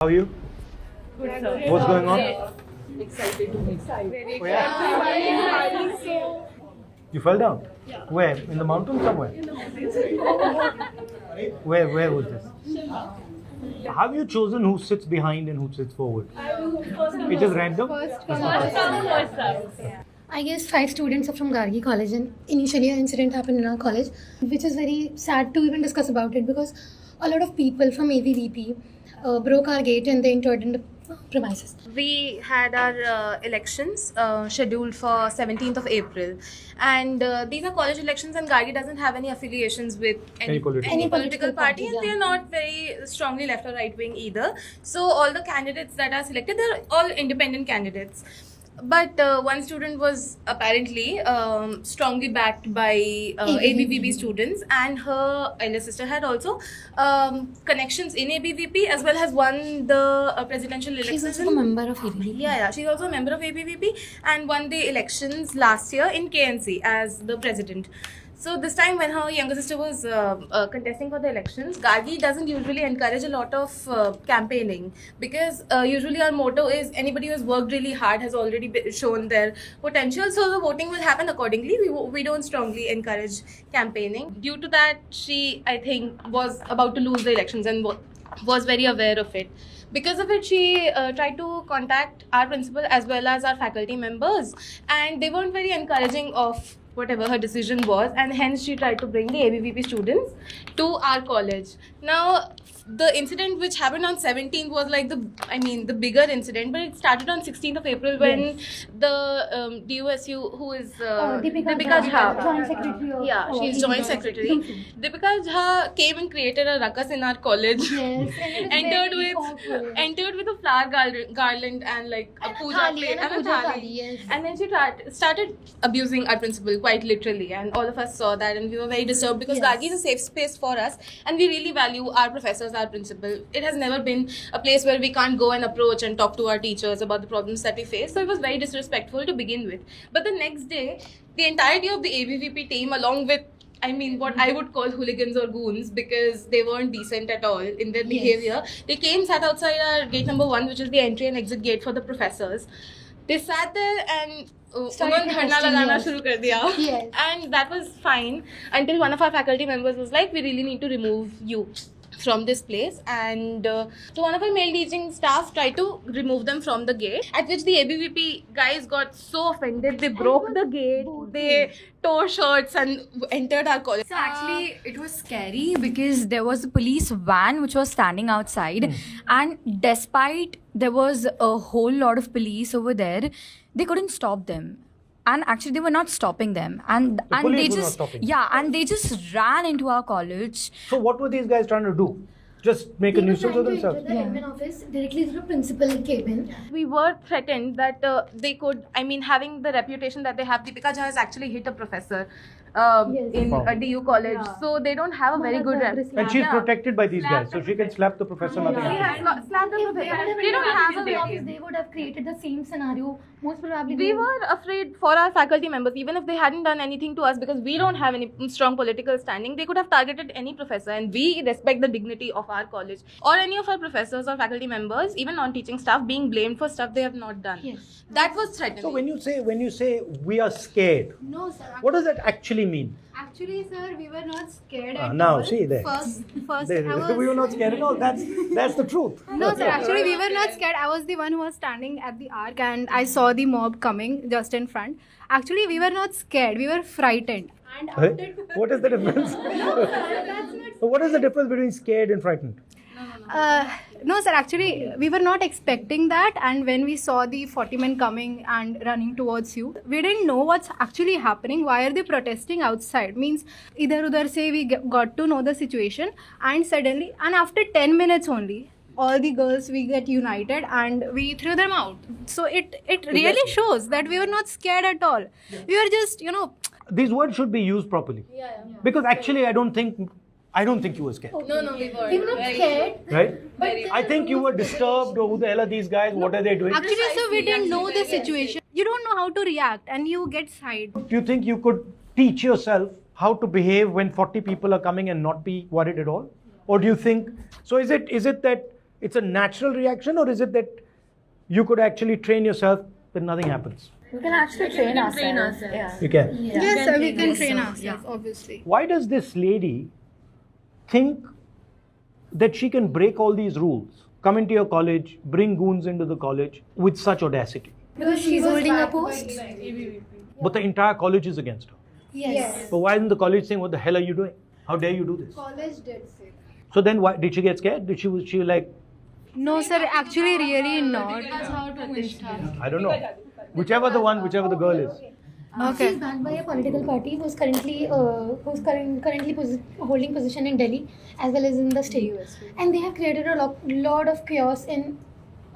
How are you? Good, sir. What's going on? Excited to meet. Very Oh, yeah? You fell down? Yeah. Where? In the mountain somewhere? In the mountains. Where was this? Have you chosen who sits behind and who sits forward? It is random? I guess 5 students are from Gargi College, and initially an incident happened in our college, which is very sad to even discuss about it because a lot of people from ABVP broke our gate and they entered in the premises. We had our elections scheduled for 17th of April, and these are college elections, and Gargi doesn't have any affiliations with Any political political party, and yeah. they are not very strongly left or right wing either. So all the candidates that are selected, they're all independent candidates. But one student was apparently strongly backed by ABVP students, and her elder sister had also connections in ABVP as well as won the presidential elections. She's also a member of ABVP. Yeah, she's also a member of ABVP and won the elections last year in KNC as the president. So this time when her younger sister was contesting for the elections, Gargi doesn't usually encourage a lot of campaigning because usually our motto is anybody who has worked really hard has already shown their potential. So the voting will happen accordingly. We don't strongly encourage campaigning. Due to that, she, I think, was about to lose the elections and was very aware of it. Because of it, she tried to contact our principal as well as our faculty members, and they weren't very encouraging of whatever her decision was, and hence she tried to bring the ABVP students to our college. Now, the incident which happened on 17th was like the bigger incident, but it started on 16th of April when the DUSU, who is Deepika Jha, Joint Secretary of she's joint secretary. Deepika Jha came and created a ruckus in our college. Yes, and it was entered with a flower garland and like a puja thali, plate and a and a puja thali. thali, yes. And then she started abusing our principal quite literally, and all of us saw that, and we were very disturbed because Yes. Gargi is a safe space for us, and we really value our professors, our principal. It has never been a place where we can't go and approach and talk to our teachers about the problems that we face. So it was very disrespectful to begin with. But the next day, the entirety of the ABVP team, along with what I would call hooligans or goons, because they weren't decent at all in their behavior. They came, sat outside our gate number 1, which is the entry and exit gate for the professors. They sat there and Started dharna protesting, lagana yes. shuru kar diya. Yes. And that was fine until one of our faculty members was like, we really need to remove you from this place, and so one of our male teaching staff tried to remove them from the gate, at which the ABVP guys got so offended, they broke the gate, they tore shirts and entered our college. So actually, it was scary because there was a police van which was standing outside, and despite there was a whole lot of police over there, they couldn't stop them. And actually, they were not stopping them, and police they were not just stopping. and they just ran into our college. So what were these guys trying to do? Just make a nuisance of themselves? The admin office directly to the principal cabin. We were threatened that they could, having the reputation that they have, Deepika Jha has actually hit a professor Yes. in Wow. a DU college. So they don't have a very good reputation. And she's protected by these guys, so she can slap the professor, nothing She happens. has slapped the If they professor. would have They don't have a office, they would have created the same scenario. Most probably, We were afraid for our faculty members, even if they hadn't done anything to us, because we don't have any strong political standing. They could have targeted any professor, and we respect the dignity of our college or any of our professors or faculty members, even non-teaching staff, being blamed for stuff they have not done. Yes. That was threatening. So when you say we are scared, No, sir. what does that actually mean? Actually, sir, we were not scared at Now, all. see there. First, We were not scared at all. That's the truth. No, sir. Actually, we were not scared. I was the one who was standing at the arc, and I saw the mob coming just in front. Actually, we were not scared. We were frightened. And Hey, what is the difference? What is the difference between scared and frightened? no, sir. Actually, we were not expecting that. And when we saw the 40 men coming and running towards you, we didn't know what's actually happening. Why are they protesting outside? Means, idhar udhar se we got to know the situation, and suddenly, and after 10 minutes only, all the girls we get united and we threw them out. So it really shows that we were not scared at all. We were just These words should be used properly. Because actually, I don't think you were scared. No, we were. We were not scared. Right? I think you were disturbed. Who the hell are these guys? What are they doing? actually, so we didn't know the situation. You don't know how to react, and you get side. Do you think you could teach yourself how to behave when 40 people are coming and not be worried at all? Or do you think, so is it that It's a natural reaction, or is it that you could actually train yourself that nothing happens? We can actually train ourselves. Yeah. You can. Yes, sir, we can train ourselves, obviously. Why does this lady think that she can break all these rules, come into your college, bring goons into the college with such audacity? Because she's holding a post. But the entire college is against her. Yes. So why isn't the college saying, what the hell are you doing? How dare you do this? College did say. So then why did she get scared? Was she like, No, sir, actually, really not. I don't know. Whichever the girl is. Okay. She's backed by a political party who's currently holding position in Delhi as well as in the state, and they have created a lot of chaos in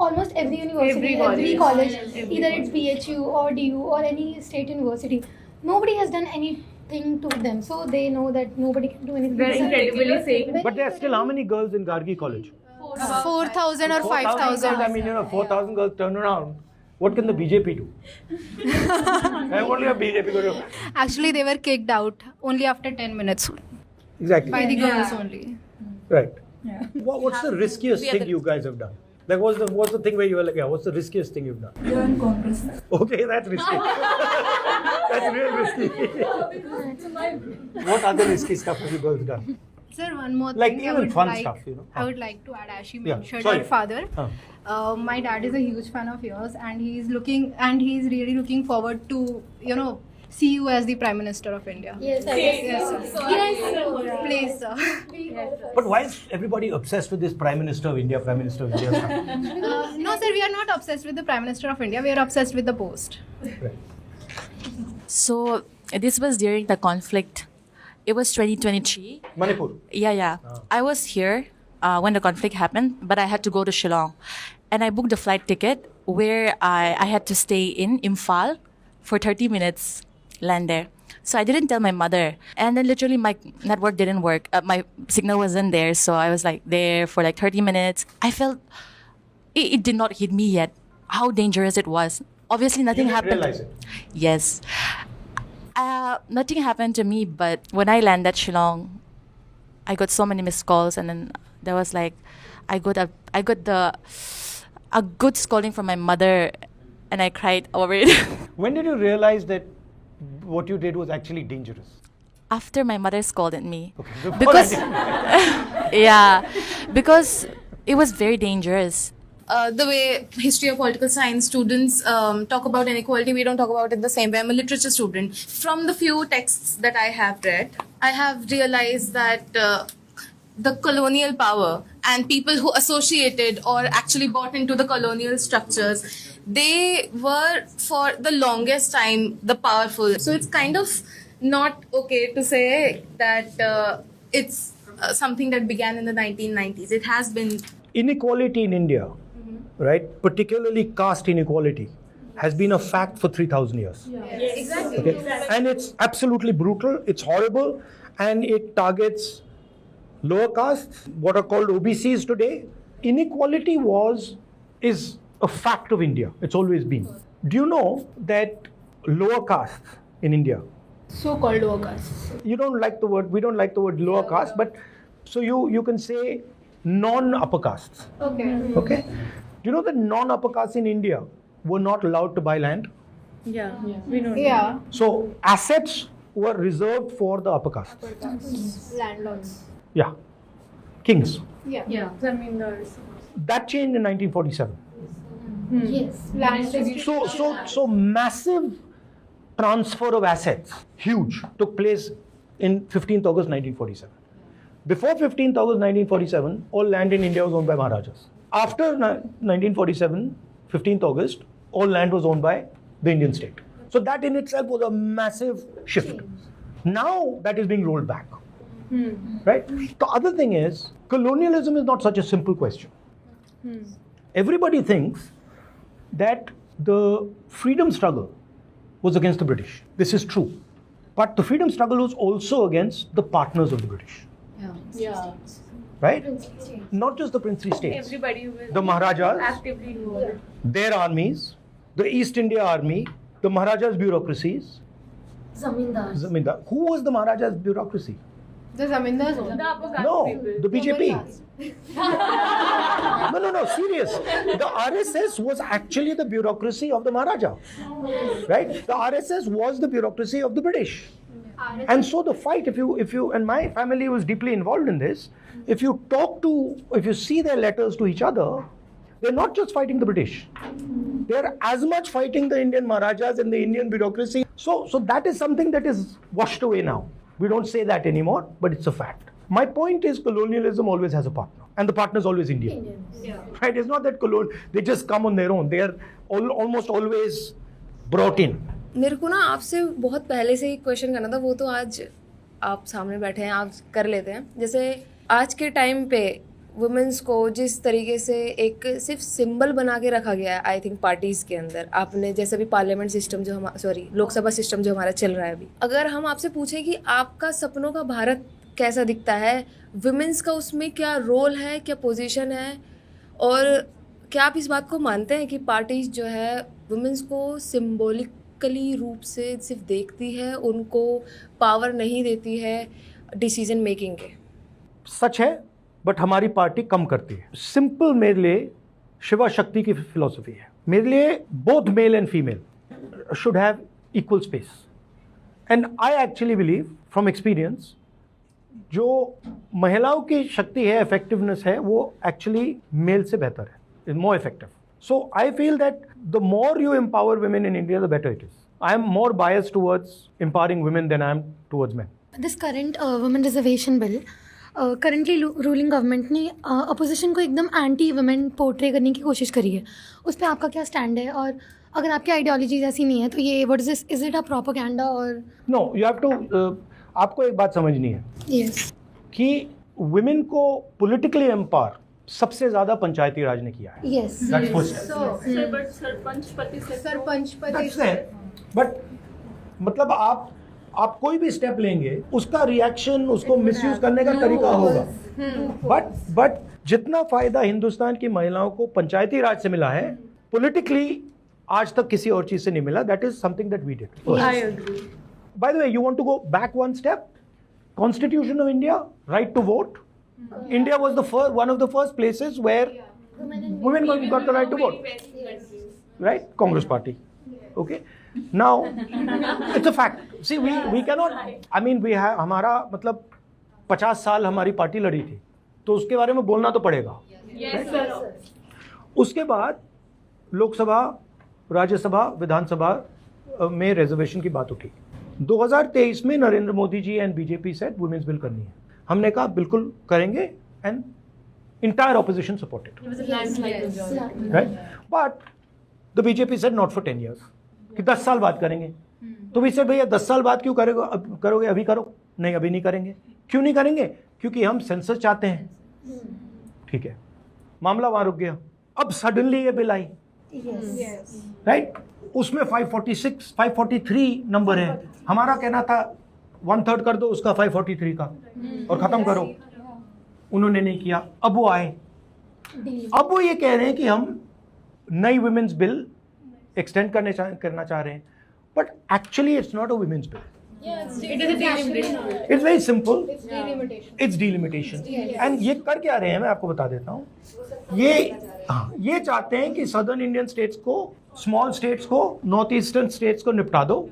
almost every university, every college, either it's BHU or DU or any state university. Nobody has done anything to them, so they know that nobody can do anything. They're incredibly safe. But there are still how many girls in Gargi College? 4,000 or 4,000 girls. 5,000. I mean, 4,000 girls turn around. What can the BJP do? And what will the BJP do? Actually, they were kicked out only after 10 minutes Exactly. by the girls only. Right. What's the riskiest thing you guys have done? Like, what's the thing where you were like, yeah, what's the riskiest thing you've done? Join Congress. Okay, that's risky. That's real risky. What other risky stuff have you girls done? Sir, one more Like thing. even fun stuff, you know. I would like to add, as she Yeah, mentioned sorry. her father. My dad is a huge fan of yours, and he's really looking forward to, see you as the Prime Minister of India. Yes, Yes, sir. Yes. Please, sir. But why is everybody obsessed with this Prime Minister of India stuff? No, sir, we are not obsessed with the Prime Minister of India. We are obsessed with the post. Right. So this was during the conflict. It was 2023. Manipur. Yeah. I was here when the conflict happened, but I had to go to Shillong. And I booked a flight ticket where I had to stay in Imphal for 30 minutes, land there. So I didn't tell my mother. And then literally my network didn't work. My signal wasn't there. So I was like there for like 30 minutes. I felt it did not hit me yet how dangerous it was. Obviously nothing You didn't happened. realize it. Yes. Nothing happened to me, but when I landed Shillong, I got so many missed calls, and then there was like, I got a good scolding from my mother, and I cried over it. When did you realize that what you did was actually dangerous? After my mother scolded me, Okay. Before because I yeah, because it was very dangerous. The way history or political science students talk about inequality, we don't talk about it the same way. I'm a literature student. From the few texts that I have read, I have realized that the colonial power and people who associated or actually bought into the colonial structures, they were for the longest time the powerful. So it's kind of not okay to say that it's something that began in the 1990s. It has been. Inequality in India, right, particularly caste inequality, has been a fact for 3,000 years. Exactly. Okay? And it's absolutely brutal, it's horrible, and it targets lower castes, what are called OBCs today. Inequality is a fact of India. It's always been. Do you know that lower castes in India, So-called workers. we don't like the word lower caste, but so you can say non-upper castes. Okay. Okay? Do you know that non-upper castes in India were not allowed to buy land? Yeah. We know. Yeah. So assets were reserved for the upper castes. Landlords. Yeah. Kings. Yeah. Yeah. Zamindars. That changed in 1947. Yes. Land So massive transfer of assets, huge, took place in 15th August 1947. Before 15th August 1947, all land in India was owned by Maharajas. After 1947, 15th August, all land was owned by the Indian state. So that in itself was a massive shift. Now that is being rolled back. Right? The other thing is, colonialism is not such a simple question. Everybody thinks that the freedom struggle was against the British. This is true. But the freedom struggle was also against the partners of the British. Yeah. Right? Not just the princely states. Everybody will The Maharajas, actively involved. their armies, the East India Army, the Maharajas' bureaucracies. Zamindars. Zamindar. Who was the Maharajas' bureaucracy? The zamindars. No, the BJP. No, serious. The RSS was actually the bureaucracy of the Maharaja, right? The RSS was the bureaucracy of the British. And so the fight, if you, and my family was deeply involved in this, if you see their letters to each other, they're not just fighting the British. They're as much fighting the Indian Maharajas and the Indian bureaucracy. So that is something that is washed away now. We don't say that anymore, but it's a fact. My point is colonialism always has a partner, and the partner is always Indian. Right? It's not that they just come on their own. They are almost always brought in. मेरे को ना आपसे बहुत पहले से ही question करना था, वो तो आज आप सामने बैठे हैं, आप कर लेते हैं. जैसे आज के टाइम पे वुमेन्स को जिस तरीके से एक सिर्फ सिंबल बना के रखा गया है, आई थिंक पार्टीज़ के अंदर, आपने जैसे भी पार्लियामेंट सिस्टम जो लोकसभा सिस्टम जो हमारा चल रहा है अभी, अगर हम आपसे पूछें कि आपका सपनों का भारत कैसा दिखता है, वुमेन्स का उसमें क्या रोल है, क्या पोजीशन है, और क्या आप इस बात को मानते हैं कि पार्टीज जो है वुमेन्स को सिम्बॉलिकली रूप से सिर्फ देखती है, उनको पावर नहीं देती है डिसीजन मेकिंग के? सच है, बट हमारी पार्टी कम करती है. सिंपल मेरे लिए शिवा शक्ति की फिलॉसफी है. मेरे लिए both male and female should have equal space. And I actually believe from experience, जो महिलाओं की शक्ति है, इफेक्टिवनेस है, वो एक्चुअली मेल से बेहतर है, is more effective. So I feel that the more you empower women in India, the better it is. I am more biased towards empowering women than I am towards men. This current women reservation bill, currently ruling government ने opposition को एकदम anti women portray करने की कोशिश करी है. उस पर आपका क्या स्टैंड है, और अगर आपकी आइडियोलॉजी ऐसी नहीं है तो ये what is this, is it a propaganda? और नो, यू हैव टू, आपको एक बात समझनी है यस कि वुमेन को पॉलिटिकली एम्पावर सबसे ज्यादा पंचायती राज ने किया है. Yes That's first. Sarpanch That's it. But मतलब आप कोई भी स्टेप लेंगे, उसका रिएक्शन, उसको मिसयूज करने का तरीका होगा. बट जितना फायदा हिंदुस्तान की महिलाओं को पंचायती राज से मिला है, पॉलिटिकली आज तक किसी और चीज से नहीं मिला. That is something that we did. I agree. By the way, you want to go back one step? Constitution of India, right to vote. India was one of the first places where women got the right to vote. Right? Congress Party. Okay. Now, it's a fact. See, we cannot. I mean, we have हमारा मतलब 50 साल हमारी party लड़ी थी, तो उसके बारे में बोलना तो पड़ेगा. उसके बाद लोकसभा, राज्यसभा, विधानसभा में रिजर्वेशन की बात उठी. 2023 में Narendra Modi ji and BJP said women's bill करनी है. हमने कहा बिल्कुल करेंगे, and entire opposition supported. Right? But the BJP said not for 10 years, कि 10 साल बाद करेंगे. तो वी सेड भैया 10 साल बाद क्यों करोगे, अभी करो. नहीं, अभी नहीं करेंगे. क्यों नहीं करेंगे? क्योंकि हम सेंसस चाहते हैं. ठीक है, मामला वहां रुक गया. अब सडनली ये बिल आई, राइट? उसमें 546, 543 नंबर है. हमारा कहना था 1/3 कर दो उसका 543 का और खत्म करो. उन्होंने नहीं किया. अब वो आए, अब वो ये कह रहे हैं कि हम नई वुमेन्स बिल एक्सटेंड करना चाह रहे हैं. But actually it's not a women's bill. It is a delimitation. It's very simple. It's delimitation. And ये कर क्या रहे हैं, मैं आपको बता देता हूँ. ये चाहते हैं कि सदर्न इंडियन स्टेट्स को, स्मॉल स्टेट्स को, नॉर्थ ईस्टर्न स्टेट्स को निपटा दो,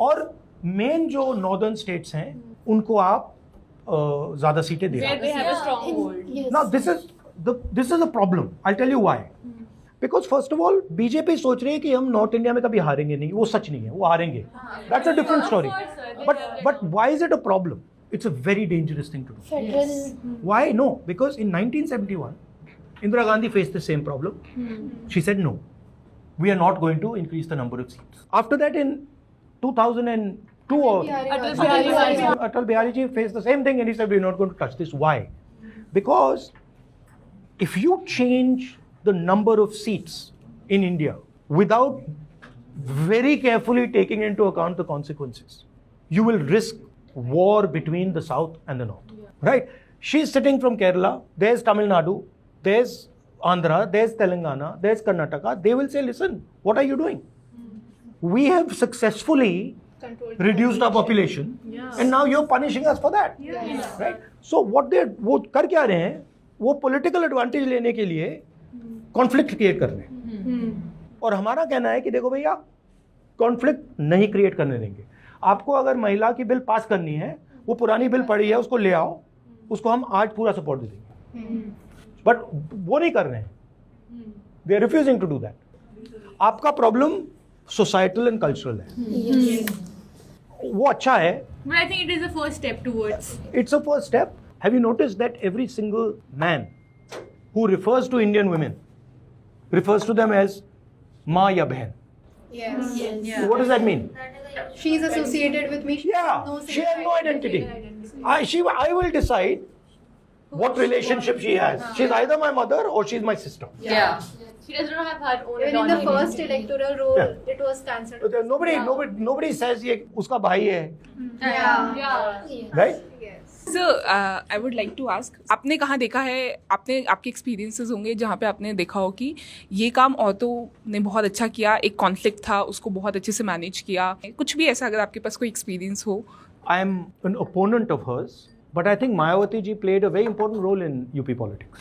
और मेन जो नॉर्दर्न स्टेट्स हैं उनको आप ज्यादा सीटें दे. Where they have a strong hold. Now this is a problem. I'll tell you why. Because first of all, BJP सोच रही है कि हम नॉर्थ इंडिया में कभी हारेंगे नहीं. वो सच नहीं है, वो हारेंगे. That's a different story. But why is it a problem? It's a very dangerous thing to do. Why? No, because in 1971, Indira Gandhi faced the same problem. She said no, we are not going to increase the number of seats. After that, in 2002, Atal Bihari Ji faced the same thing, and he said we're not going to touch this. Why? Because if you change the number of seats in India without very carefully taking into account the consequences, you will risk war between the south and the north. Right? She's sitting from Kerala, there's Tamil Nadu, there's Andhra, there's Telangana, there's Karnataka. They will say, listen, what are you doing? We have successfully reduced our population, and now you're punishing us for that, right? So वो कर क्या रहे हैं? वो political advantage लेने के लिए conflict create कर रहे हैं, और हमारा कहना है कि देखो भैया conflict नहीं create करने देंगे। आपको अगर महिला की बिल पास करनी है, वो पुरानी बिल पड़ी है, उसको ले आओ, उसको हम आज पूरा सपोर्ट दे देंगे, बट वो नहीं कर रहे हैं, they are refusing to do that. आपका प्रॉब्लम सोसाइटल एंड कल्चरल है, वो अच्छा है, But I think it is the first step towards. it's a first step. Have you noticed that every single man who refers to Indian women refers to them as Ma ya Behan? Yes. What does that mean? She's associated with me. She Yeah, she has no identity. I will decide what relationship she has. She's either my mother or she's my sister. Yeah. She does not have her own Even in the autonomy. first electoral roll, Yeah. it was cancelled. So nobody says ये उसका भाई है, Yeah. right? So, I would like to ask, आपने कहाँ देखा है, आपने आपके एक्सपीरियंसेस होंगे जहाँ पे आपने देखा हो कि ये काम औरतों ने बहुत अच्छा किया, एक कॉन्फ्लिक्ट था उसको बहुत अच्छे से मैनेज किया, कुछ भी ऐसा अगर आपके पास कोई एक्सपीरियंस हो? I am an opponent of hers, but I think Mayawati ji played a very important role in UP politics,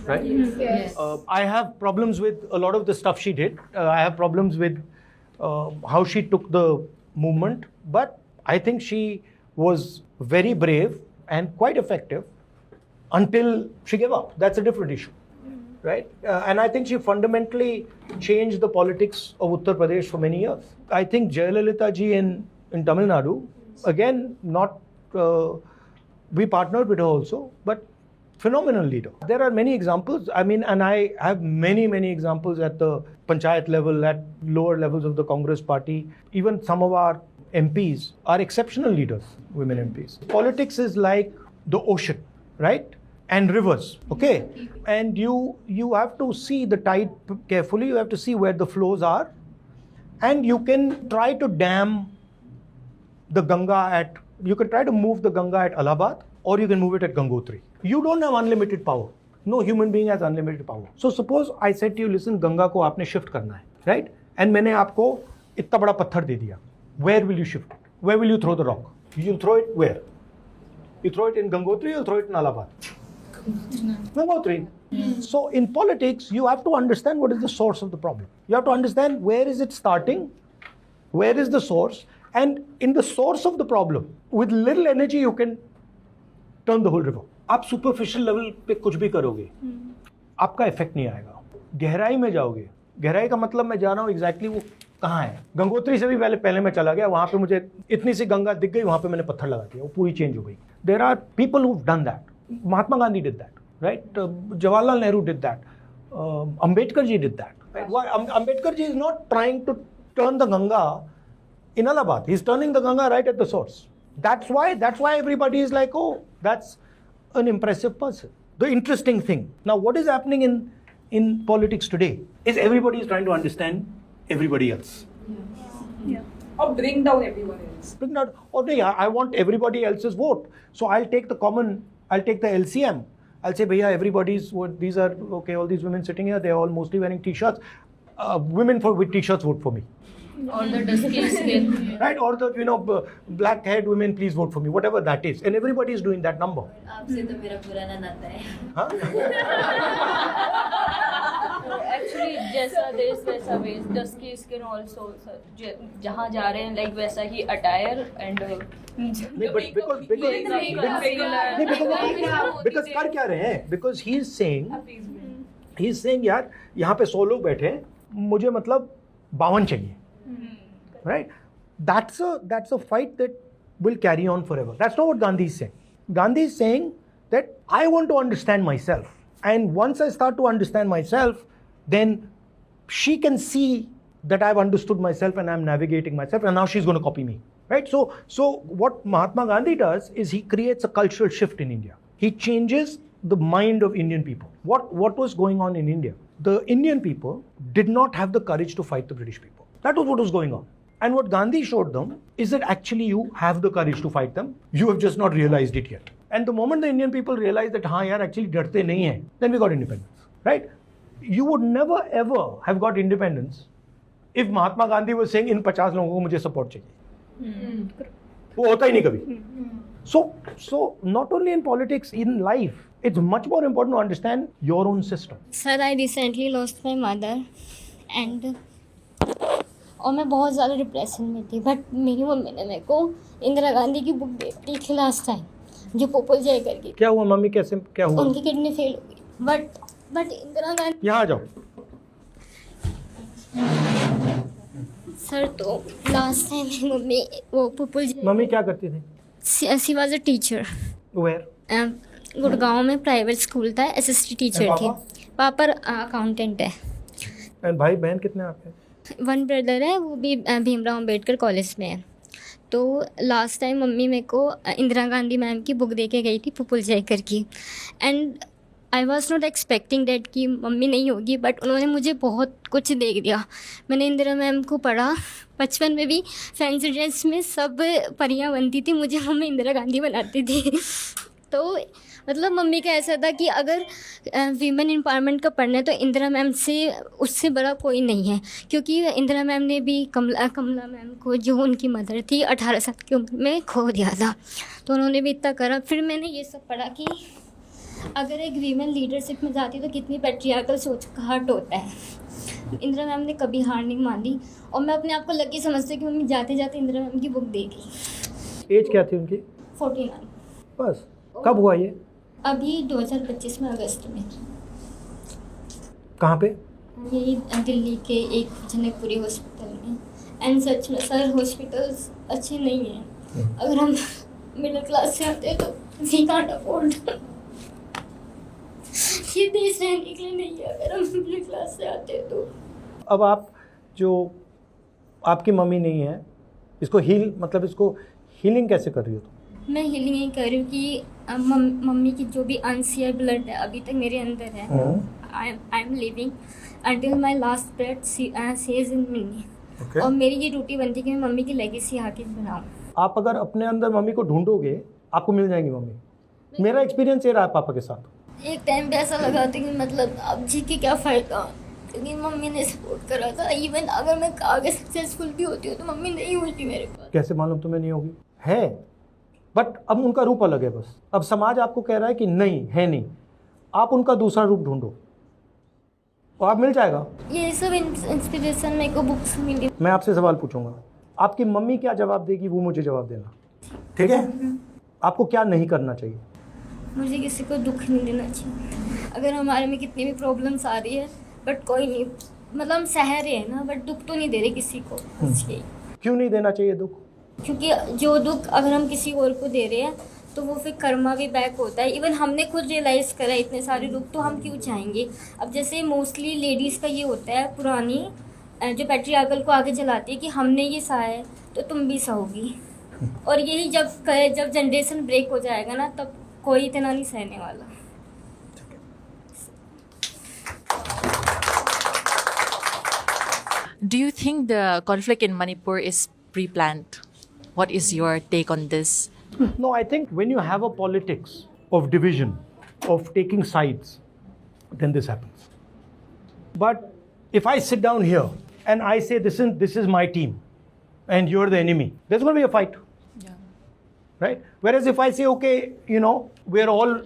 right? Yes. I have problems with a lot of the stuff she did. I have problems with how she took the movement, but I think she was very brave and quite effective until she gave up. That's a different issue, right? And I think she fundamentally changed the politics of Uttar Pradesh for many years. I think Jayalalitha ji in Tamil Nadu, again, not we partnered with her also, but phenomenal leader. There are many examples. I mean, and I have many examples at the panchayat level, at lower levels of the Congress party. Even some of our MPs are exceptional leaders, women MPs. Politics is like the ocean, right? And rivers, okay? And you have to see the tide carefully. You have to see where the flows are, and you can try to dam the Ganga you can try to move the Ganga at Allahabad, or you can move it at Gangotri. You don't have unlimited power. No human being has unlimited power. So suppose I said to you, listen, Ganga को आपने shift करना है, right? And मैंने आपको इतना बड़ा पत्थर दे दिया. Where will you shift it? Where will you throw the rock? You throw it where? You throw it in Gangotri, you throw it in Allahabad. Gangotri. So in politics, you have to understand what is the source of the problem. You have to understand where is it starting, where is the source, and in the source of the problem, with little energy, you can turn the whole river. आप superficial level पे कुछ भी करोगे, आपका effect नहीं आएगा. गहराई में जाओगे. गहराई का मतलब मैं जा रहा हूँ exactly वो कहाँ है. गंगोत्री से भी पहले मैं चला गया, वहाँ पे मुझे इतनी सी गंगा दिख गई, वहाँ पे मैंने पत्थर लगा दिया, वो पूरी चेंज हो गई. There are people who've done that. Mahatma Gandhi did that, right? Jawaharlal Nehru did that. Ambedkar ji did that. Right? Why? Ambedkar ji is not trying to turn the Ganga in Allahabad. He's turning the Ganga right at the source. That's why everybody is like, oh, that's an impressive person. The interesting thing. Now, what is happening in politics today is everybody is trying to understand everybody else. Or bring down everyone else. I want everybody else's vote. So I'll take the LCM. I'll say, bhaiya, these are, okay, all these women sitting here, they're all mostly wearing t-shirts. Women with t-shirts vote for me. Or the dusky skin. Right? Or the, black-haired women, please vote for me. Whatever that is. And everybody is doing that number. आपसे तो मेरा पुराना नाता है. Huh? Actually, जैसा देश वैसा वेश, dusky skin also. जहाँ जा रहे हैं, like वैसा ही attire and. Because कर क्या रहे हैं? Because he's saying यार यहाँ पे 100 लोग बैठे हैं, मुझे मतलब 52 चाहिए. Right? That's a fight that will carry on forever. That's not what Gandhi is saying. Gandhi is saying that I want to understand myself. And once I start to understand myself, then she can see that I've understood myself and I'm navigating myself, and now she's going to copy me. Right? So what Mahatma Gandhi does is he creates a cultural shift in India. He changes the mind of Indian people. What was going on in India? The Indian people did not have the courage to fight the British people. That was what was going on. And what Gandhi showed them is that actually you have the courage to fight them. You have just not realized it yet. And the moment the Indian people realized that, हाँ यार, actually डरते नहीं हैं, then we got independence. Right? You would never ever have got independence if Mahatma Gandhi was saying इन 50 लोगों को मुझे support चाहिए. वो होता ही नहीं कभी. So not only in politics, in life, it's much more important to understand your own system. Sir, I recently lost my mother and और मैं बहुत ज़्यादा डिप्रेशन में थी, बट मेरी मम्मी ने मेरे को इंदिरा गांधी की बुक दे दी थी लास्ट टाइम, जो पोपल जयकर की. क्या हुआ मम्मी, कैसे क्या हुआ? उनकी किडनी फेल हो गई, बट इंदिरा गांधी. यहाँ आ जाओ. सर, तो लास्ट टाइम मेरी मम्मी वो पोपल मम्मी क्या करती थी? She was a teacher. Where? Gurgaon में प्राइवेट स्कूल था, एसएसटी टीचर थी. पापा अकाउंटेंट है. And भाई बहन कितने हैं आपके? वन ब्रदर है, वो भी भीमराव अम्बेडकर कॉलेज में है. तो लास्ट टाइम मम्मी मेरे को इंदिरा गांधी मैम की बुक दे के गई थी, पुपुल जयकर की. And I was not expecting that कि मम्मी नहीं होगी, बट उन्होंने मुझे बहुत कुछ दे दिया. मैंने इंदिरा मैम को पढ़ा. बचपन में भी फैंसी ड्रेस में सब परियां बनती थी, मुझे मम्मी इंदिरा गांधी बनाती थी. तो मतलब मम्मी का ऐसा था कि अगर वीमेन एम्पावरमेंट का पढ़ना है तो इंदिरा मैम से उससे बड़ा कोई नहीं है, क्योंकि इंदिरा मैम ने भी कमला मैम को, जो उनकी मदर थी, 18 साल की उम्र में खो दिया था. तो उन्होंने भी इतना करा. फिर मैंने ये सब पढ़ा कि अगर एक वीमेन लीडरशिप में जाती तो कितनी पैट्रियार्कल सोच का हर्ट होता है. इंदिरा मैम ने कभी हार नहीं मानी और मैं अपने आप को लकी समझती हूँ कि मम्मी जाते जाते इंदिरा मैम की बुक दे गई. एज क्या थी उनकी? 49. बस. कब हुआ ये? अभी 2025 में अगस्त में. कहाँ पे? यही दिल्ली के एक जनकपुरी हॉस्पिटल में. एंड सच में सर, हॉस्पिटल्स अच्छे नहीं हैं. अगर हम मिडिल क्लास से आते हैं तो वी कांट अफोर्ड. ये देश रहने के लिए नहीं है अगर हम मिडिल क्लास से आते हैं तो. अब आप जो आपकी मम्मी नहीं है, इसको इसको हीलिंग कैसे कर रही हो तुम? मैं हीलिंग यही कर रही हूँ कि मम्मी की जो भी अनसीयर ब्लड है अभी तक मेरे अंदर है. I am living until my last breath says in me. और मेरी ये ड्यूटी बनती है कि मैं मम्मी की लेगेसी आगे बनाऊँ. आप अगर अपने अंदर मम्मी को ढूंढोगे, आपको मिल जाएंगी मम्मी. मेरा एक्सपीरियंस ये रहा है पापा के साथ. एक टाइम पे ऐसा लगा था कि मतलब अब जी के क्या फ़ायदा, क्योंकि मम्मी ने सपोर्ट करा था. इवन अगर मैं आगे सक्सेसफुल भी होती हूँ तो मम्मी नहीं होती मेरे पास. कैसे मालूम तुम्हें नहीं होगी? है, बट अब उनका रूप अलग है. बस अब समाज आपको कह रहा है कि नहीं है, नहीं. आप उनका दूसरा रूप ढूंढो और आप मिल जाएगा. ये सब इंस्पिरेशन मेरे को बुक्स मिली. मैं आपसे सवाल पूछूंगा, आपकी मम्मी क्या जवाब देगी वो मुझे जवाब देना, ठीक है? आपको क्या नहीं करना चाहिए? मुझे किसी को दुख नहीं देना चाहिए. अगर हमारे में कितनी भी प्रॉब्लम्स आ रही है, बट कोई नहीं, मतलब हम सह रहे हैं ना, बट दुख तो नहीं दे रहे किसी को. क्यों नहीं देना चाहिए दुख? क्योंकि जो दुख अगर हम किसी और को दे रहे हैं तो वो फिर कर्मा भी बैक होता है. इवन हमने खुद रियलाइज़ करा इतने सारे दुख, तो हम क्यों चाहेंगे. अब जैसे मोस्टली लेडीज़ का ये होता है, पुरानी जो पैट्रियार्कल को आगे चलाती है कि हमने ये सहा है तो तुम भी सहोगी. और यही जब जनरेशन ब्रेक हो जाएगा ना, तब कोई इतना नहीं सहने वाला. Do you think the conflict in Manipur is pre-planned? What is your take on this? No, I think when you have a politics of division, of taking sides, then this happens. But if I sit down here and I say this is my team and you're the enemy, there's going to be a fight. Yeah. Right? Whereas if I say, okay, we're all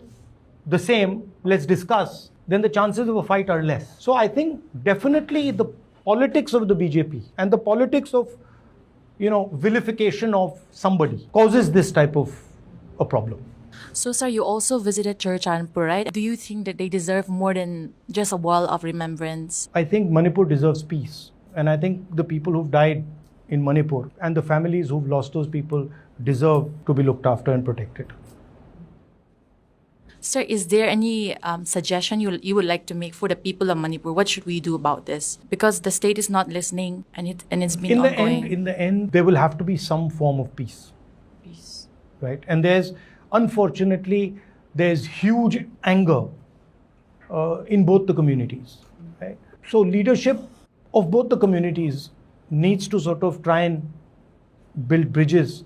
the same, let's discuss, then the chances of a fight are less. So I think definitely the politics of the BJP and the politics of vilification of somebody causes this type of a problem. So, sir, you also visited Churachandpur, right? Do you think that they deserve more than just a wall of remembrance? I think Manipur deserves peace. And I think the people who've died in Manipur and the families who've lost those people deserve to be looked after and protected. Sir, is there any suggestion you would like to make for the people of Manipur? What should we do about this? Because the state is not listening and it's been ongoing. In the end, there will have to be some form of peace. Peace. Right? And unfortunately, there's huge anger in both the communities. Right? So leadership of both the communities needs to sort of try and build bridges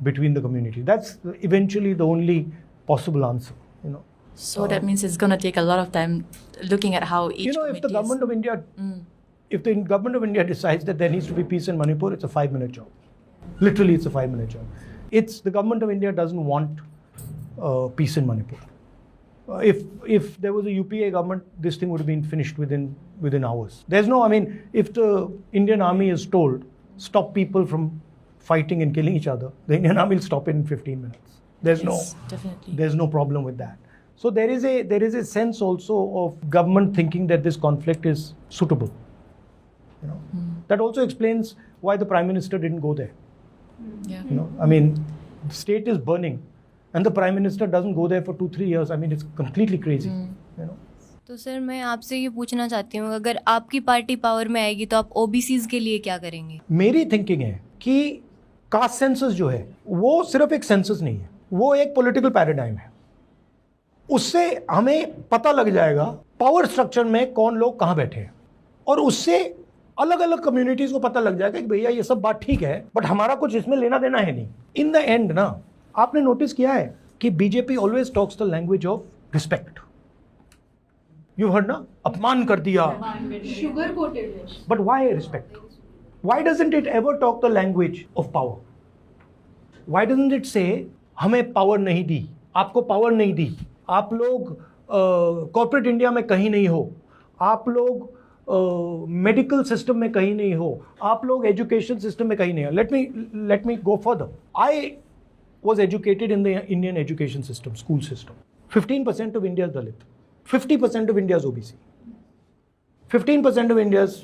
between the community. That's eventually the only possible answer. So that means it's going to take a lot of time looking at how each if the government of India decides that there needs to be peace in Manipur, it's a 5-minute job. Literally, it's a 5-minute job. It's the government of India doesn't want peace in Manipur. If there was a UPA government, this thing would have been finished within hours. If the Indian army is told, stop people from fighting and killing each other, the Indian army will stop it in 15 minutes. There's no problem with that. So there is a sense also of government thinking that this conflict is suitable. That also explains why the Prime Minister didn't go there. Yeah. The state is burning and the Prime Minister doesn't go there for 2-3 years. It's completely crazy. तो sir मैं आपसे ये पूछना चाहती हूँ, अगर आपकी party power में आएगी तो आप ओबीसीज के लिए क्या करेंगे? मेरी थिंकिंग है कि कास्ट सेंसस जो है वो सिर्फ एक सेंसस नहीं है, वो एक पॉलिटिकल पैराडाइम है. उससे हमें पता लग जाएगा पावर स्ट्रक्चर में कौन लोग कहाँ बैठे हैं, और उससे अलग अलग कम्युनिटीज को पता लग जाएगा कि भैया ये सब बात ठीक है बट हमारा कुछ इसमें लेना देना है नहीं. इन द एंड ना, आपने नोटिस किया है कि BJP always talks the language of respect. You heard ना, अपमान कर दिया, Sugar coated. But why respect? Why doesn't it ever talk the language of power? Why doesn't it से हमें पावर नहीं दी, आपको पावर नहीं दी, आप लोग कॉर्पोरेट इंडिया में कहीं नहीं हो, आप लोग मेडिकल सिस्टम में कहीं नहीं हो, आप लोग एजुकेशन सिस्टम में कहीं नहीं हो. Let me go further. I was educated in the Indian education system, school system. 15% of India is Dalit. 50% of India is OBC. 15% of India is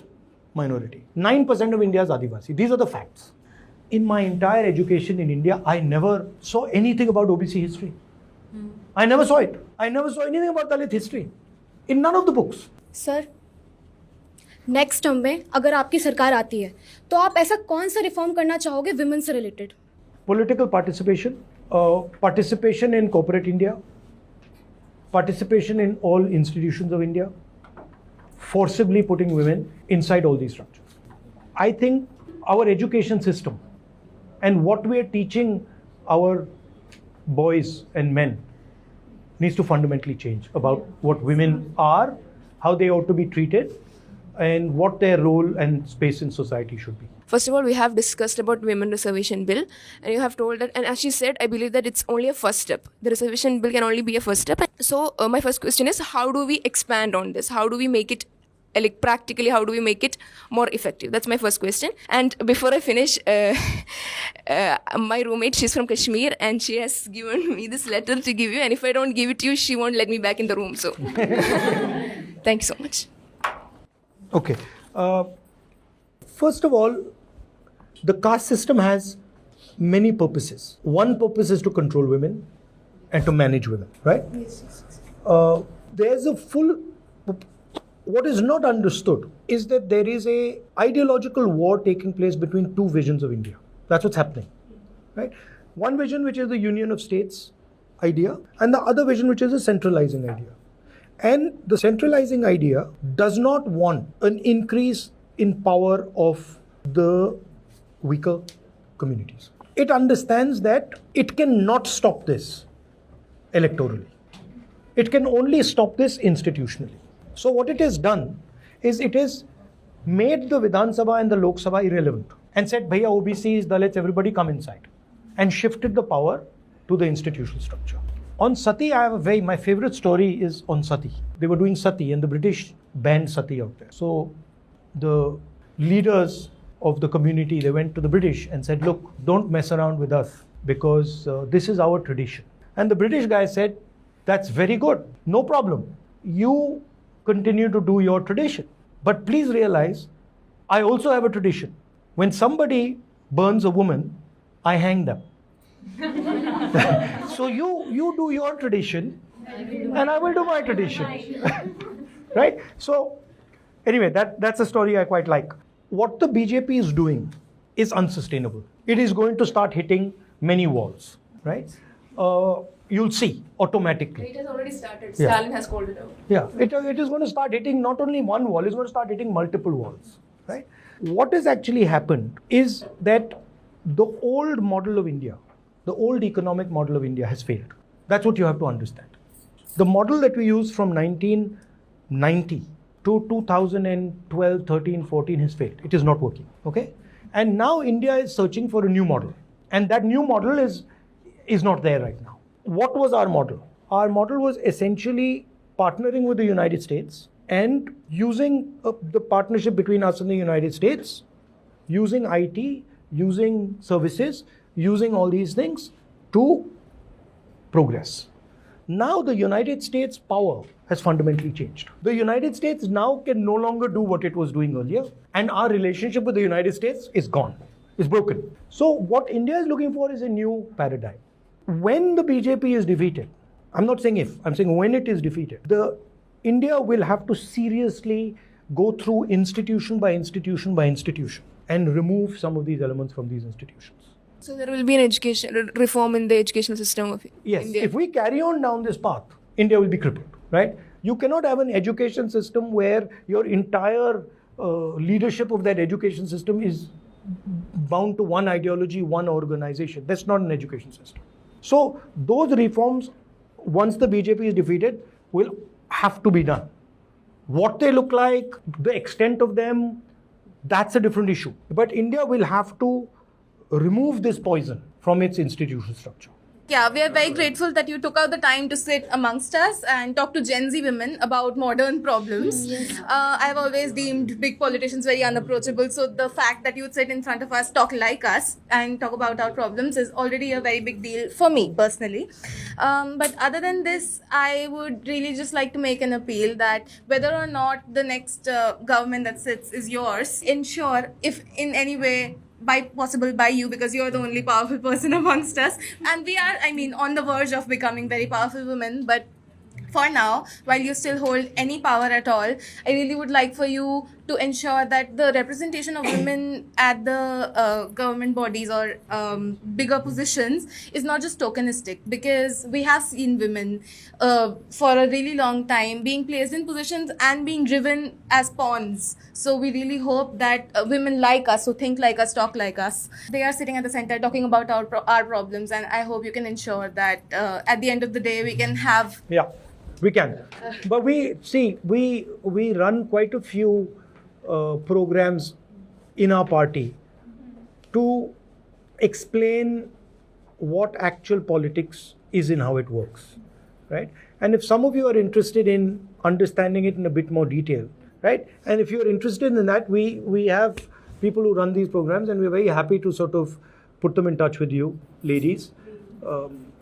minority. 9% of India is Adivasi. These are the facts. In my entire education in India, I never saw anything about OBC history. I never saw it. I never saw anything about Dalit history. In none of the books. Sir next term में अगर आपकी सरकार आती है तो आप ऐसा कौन सा रिफॉर्म करना चाहोगे विमेन से related? Political participation, participation in corporate India, participation in all institutions of India, forcibly putting women inside all these structures. I think our education system and what we are teaching our boys and men needs to fundamentally change about what women are, how they ought to be treated, and what their role and space in society should be. First of all, we have discussed about women reservation bill, and you have told that, and as she said, I believe that it's only a first step. The reservation bill can only be a first step. So my first question is, how do we expand on this? How do we make it, like practically, how do we make it more effective? That's my first question. And before I finish, my roommate, she's from Kashmir, and she has given me this letter to give you, and if I don't give it to you, she won't let me back in the room. So thank you so much. Okay. First of all, the caste system has many purposes. One purpose is to control women and to manage women, right? Yes. There's a full... What is not understood is that there is a ideological war taking place between two visions of India. That's what's happening, right? One vision, which is the union of states idea, and the other vision, which is a centralizing idea. And the centralizing idea does not want an increase in power of the weaker communities. It understands that it cannot stop this electorally. It can only stop this institutionally. So what it has done is it has made the Vidhan Sabha and the Lok Sabha irrelevant and said, Bhaiya, OBCs, Dalits, everybody come inside, and shifted the power to the institutional structure. On Sati, my favorite story is on Sati. They were doing Sati and the British banned Sati out there. So the leaders of the community, they went to the British and said, look, don't mess around with us because this is our tradition. And the British guy said, that's very good, no problem. You continue to do your tradition. But please realize, I also have a tradition. When somebody burns a woman, I hang them. So you do your tradition and I will do my tradition. Right? So anyway, that's a story I quite like. What the BJP is doing is unsustainable. It is going to start hitting many walls, right? You'll see automatically. It has already started. Yeah. Stalin has called it out. Yeah, it is going to start hitting not only one wall, it's going to start hitting multiple walls, right? What has actually happened is that the old model of India, the old economic model of India has failed. That's what you have to understand. The model that we used from 1990 to 2012, 13, 14 has failed. It is not working, okay? And now India is searching for a new model. And that new model is not there right now. What was our model? Our model was essentially partnering with the United States and using the partnership between us and the United States, using IT, using services, using all these things to progress. Now the United States power has fundamentally changed. The United States now can no longer do what it was doing earlier, and our relationship with the United States is gone, is broken. So what India is looking for is a new paradigm. When the BJP is defeated, I'm not saying if, I'm saying when it is defeated, India will have to seriously go through institution by institution by institution and remove some of these elements from these institutions. So there will be an education reform in the educational system of Yes, India. if we carry on down this path, India will be crippled, right? You cannot have an education system where your entire leadership of that education system is bound to one ideology, one organization. That's not an education system. So those reforms, once the BJP is defeated, will have to be done. What they look like, the extent of them, that's a different issue. But India will have to remove this poison from its institutional structure. Yeah, we are very grateful that you took out the time to sit amongst us and talk to Gen Z women about modern problems. I've always deemed big politicians very unapproachable, so the fact that you would sit in front of us, talk like us, and talk about our problems is already a very big deal for me personally. But other than this, I would really just like to make an appeal that whether or not the next government that sits is yours, ensure if in any way possible by you, because you're the only powerful person amongst us, and we are, on the verge of becoming very powerful women. But for now, while you still hold any power at all, I really would like for you to ensure that the representation of women at the government bodies or bigger positions is not just tokenistic, because we have seen women for a really long time being placed in positions and being driven as pawns. So we really hope that women like us, who think like us, talk like us, they are sitting at the center talking about our problems, and I hope you can ensure that at the end of the day we can have... Yeah, we can. But we run quite a few programs in our party to explain what actual politics is and how it works, right? And if some of you are interested in understanding it in a bit more detail, right? And if you're interested in that, we have people who run these programs, and we're very happy to sort of put them in touch with you, ladies,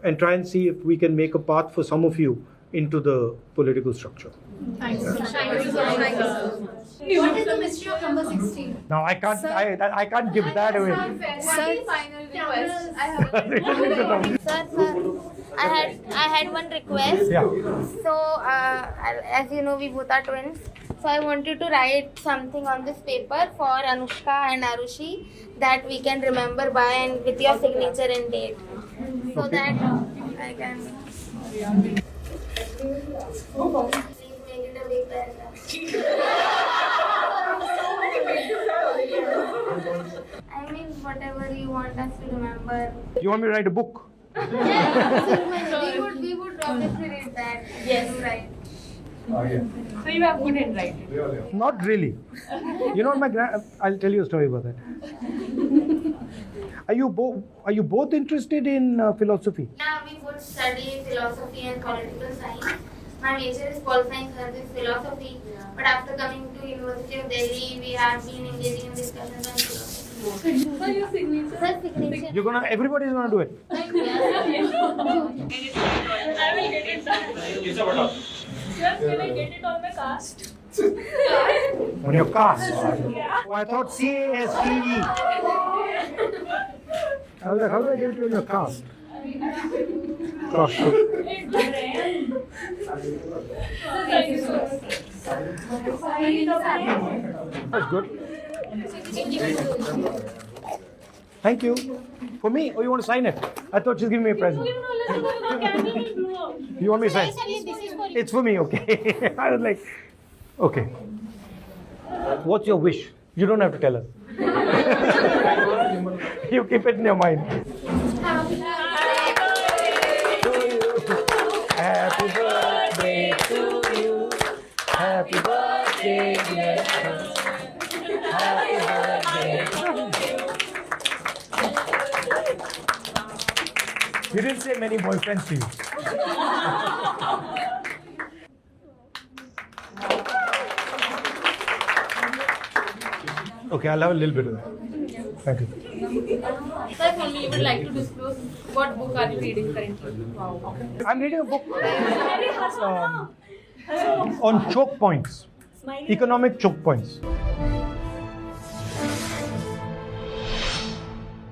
and try and see if we can make a path for some of you into the political structure. Thanks. What is the mystery of number 16? Now I can't give that away. Sir, final request. Sir, I had one request. Yeah. So, as you know, we both are twins. So I wanted to write something on this paper for Anushka and Arushi that we can remember by, and with your signature and date, so that I can. Please make it a big whatever you want us to remember. You want me to write a book? We would obviously read that. Yes, right. So you have good handwriting. Not really. You know, I'll tell you a story about that. Are you both interested in philosophy? Yeah, we both study philosophy and political science. My major is pol science, hers is philosophy. But after coming to University of Delhi, we have been engaging in discussions on philosophy. So your signature? Sir, signature. Everybody's gonna do it. I will get it done. Sir, can I get it on the cast? On your cast. Oh, I thought CASTE. How do I get it on your cast? Gosh. Thank you so much. That's good. Thank you. For me? Oh, you want to sign it? I thought she's giving me a present. You want me to sign? It's for me, okay. I was like, okay. What's your wish? You don't have to tell us. You keep it in your mind. Happy birthday to you. Happy birthday, dear. Happy birthday. He didn't say many boyfriends to you. Okay, I'll have a little bit of that. Thank you. Sir, only you would like to disclose what book are you reading currently? Wow. I'm reading a book on choke points, economic choke points.